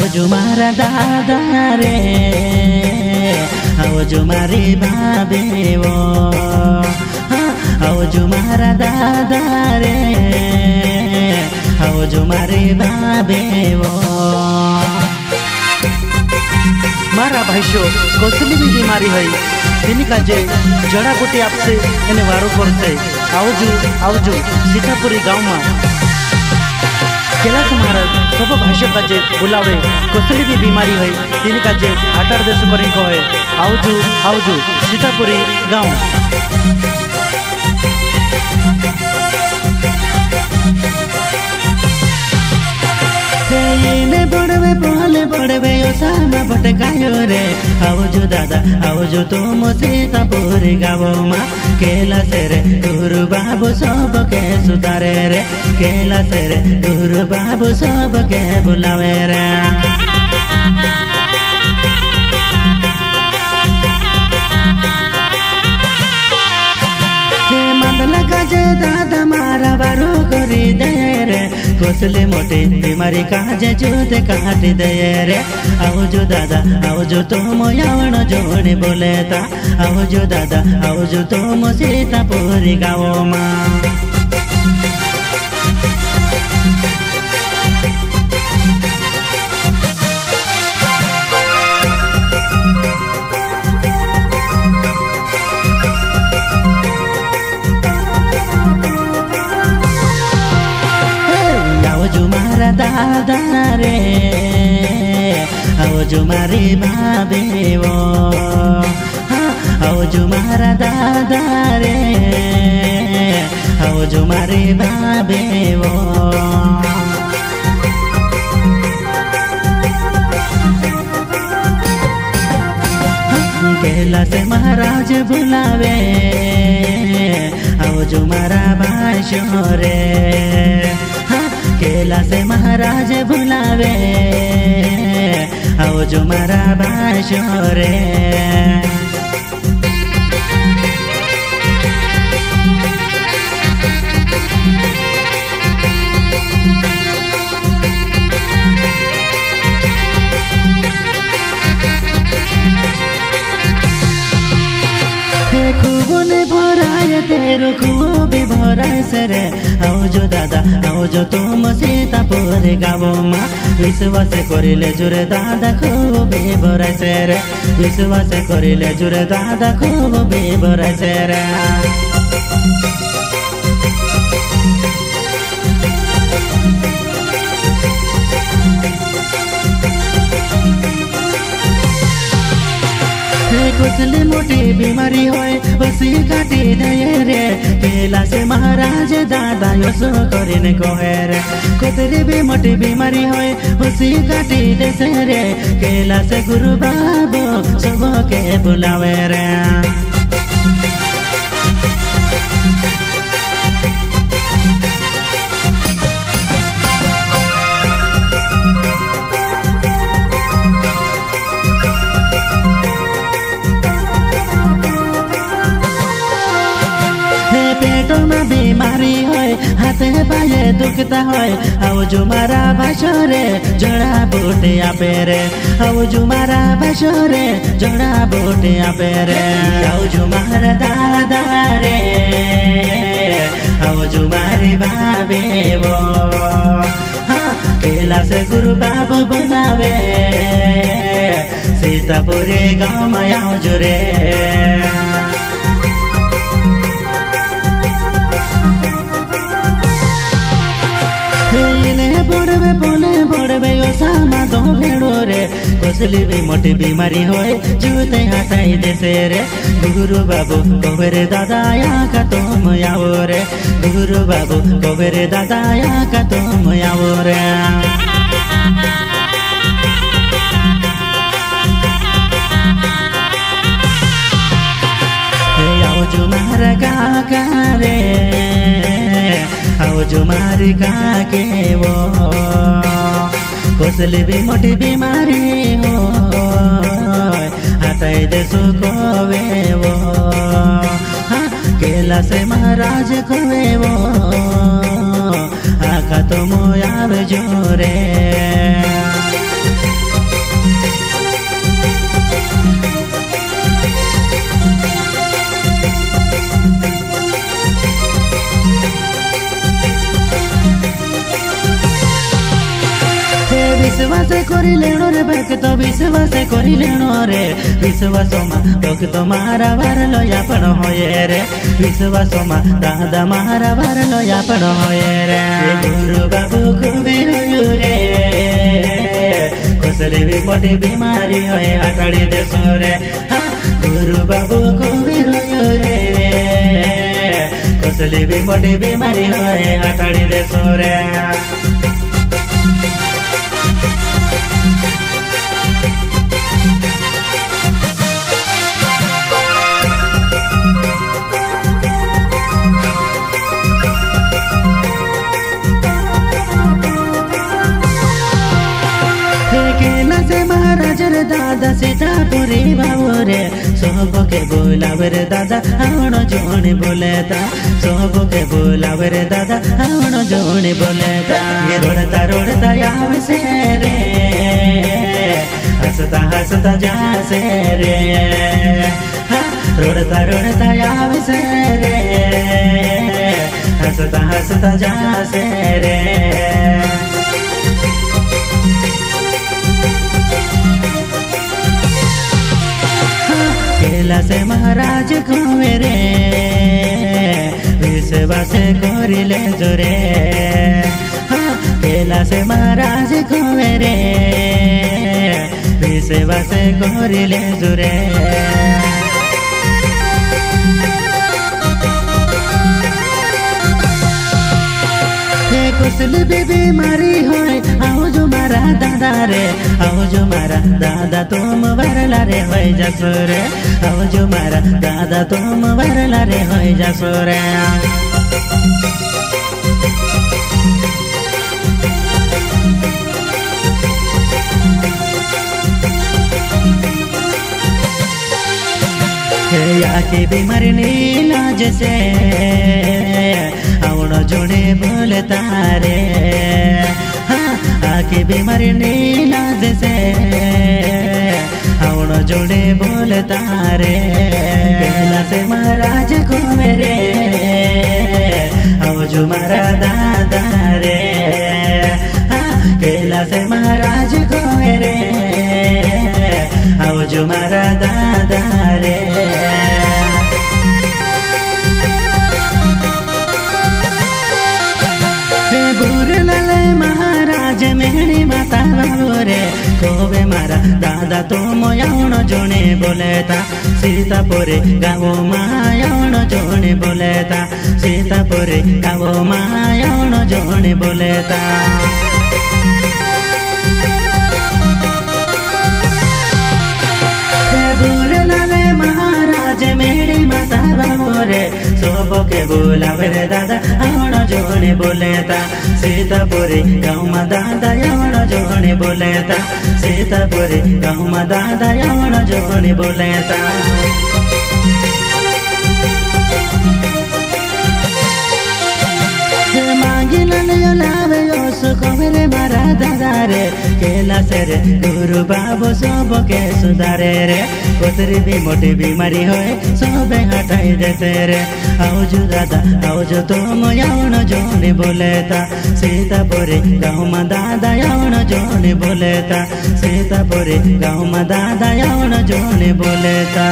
આવજો મારા દાદા રે, આવજો મારી ભાભીઓ, આવજો મારા દાદા રે, આવજો મારી ભાભીઓ। मारा भाईशो कसली भी बीमारी है तेनी काजे जड़ा बूटी आपसे एने वारो करते आवजू आवजू सीतापुरी गाँव में कैलाश महाराज सब भाष्य काजे बुलावे कसली भी बीमारी है तेनी काजे आटार देश पर कहे आवजू आवजू सीतापुरी गाँव। बड़वे पहले बड़वे ओसामा भटकायो रे, आवजो दादा आवजो तुम सीतापुरी गाँव में कैलाश रे गुरु बाबू सब के सुधारे रे, कैलाश रे गुरु बाबू सब के बुलावे रे। काजे दादा मारा बारो करी दे रे, कसले मोटे बीमारी काजे जूते काट दे रे, आवजो दादा आवजो तुम यावण जोड़े बोले ता, आवजो दादा आवजो तुम सीतापुरी गाँव में। आवजो मारा दादा रे, आवजो मारी भाभीओ, आवजो मारा दादा रे, आवजो मारी भाभीओ। कैलाश महाराज बुलावे, आवजो मारा भाषो रे, कैलाश महाराज बुलावे, आवजो मारा भाषो रे। खूबने भराए तेरो खूबी भराए से रे, आवजो दादा आवजो तुम सीतापुरी गाँव में विश्वास करिले जुरे दादा खूबी भराए से रे, विश्वास करिले जुरे दादा खूबी भराए से रे। कसली मोटी बीमारी होय बसी काटी दे रे, कैलाश महाराज दादा योसो करिने कहे रे, कसली भी मोटी बीमारी होय बसी काटी दे रे, कैलाश गुरु बाबू सब के बुलावे रे। पेटों में बीमारी होय हाथे पाए दुखता होय, आवजो मारा भाषो रे जड़ा बूटी आपे रे, आवजो मारा भाषो रे जड़ा बूटी आपे रे, आवजो मारा दादा रे, आवजो मारी भाभीओ, कैलाश गुरु बाबू बनावे सीतापुरी गाँव में आवजो रे। बड़वे बोले बड़वे ओसामा दो भेड़ो रे, कसली भी मोटी बीमारी होय जूते हटाई दे से रे, गुरु बाबू कहे रे दादा यहाँ का तुम आओ रे, गुरु बाबू कहे रे दादा यहाँ का तुम आओ रे। आवजो मारा काका रे, आवजो मारी काके वो, कसली भी मोटी बीमारी हो हटाई दे सुखवे वो, कैलाश महाराज कहे वो आका तो मोयाव जोरे। विश्वास करिलेणो रे भक्त विश्वास करिलेणो रे विश्वास भक्त मारा वारलो यापण होये रे विश्वास दादा मारा वारलो यापण होये रे गुरु बाबू खूबे रोयो रे कसले विपटे बीमारी होए आटाड़ी देश रे गुरु बाबू खूबे रोयो रे कसले विपटे बीमारी होए आटाड़ी देश रे महाराज रे दादा सीतापुरी बाबू रे सबके बोलावे रे दादा आवण जोणी बोलेता सबके बोलावे रे दादा आवण जोणी बोलेता ये रोड़ता आवे से रे हंसता हंसता जासे रे रोड़ता आवे से रे हंसता हंसता जासे रे से महाराज खोवे रे विश्वास करिले जोरे केला से महाराज खोवे रे विश्वास करिले जोरे कुशल बीमारी होए आओ जो मारा दादा रे आओ जो मारा दादा तुम वरला रे होए जासो रे आओ जो मारा दादा तुम वरला रे होए जासो रे याके बीमारी नीलाज से आवण जोड़े बोलता रे आके बीमारी नीलाज से आवण जोड़े बोलता रे केला से महाराज को मेरे आओ जो मारा दादा रे केला से महाराज को मेरे आओ जो मारा दादा रे महाराज मेहणी माता रे कोबे मारा दादा तुम यावण जोणे बोलेता सीतापुरे गावो मायावण जोणे बोलेता सीतापुरे गावो मायावण जोणे बोलेता महाराज मेरी माता रे सबके बोलावे रे दादा आवण जोणे बोलेता सीतापुरे गाँव में दादा आवण जोणे बोलेता सीतापुरे गाँव में दादा आवण जोणे बोलेता रे मारा दादा रे केला से रे गुरु बाबू सबके सुधारे रे कोतरी भी मोटी बीमारी होए सबे हटाई देते रे आओ जो दादा आओ जो तुम यावण जोने बोलेता सीतापुरे गाँव में दादा यावण जोने बोलेता सीतापुरे गाँव में दादा यावण जोने बोलेता।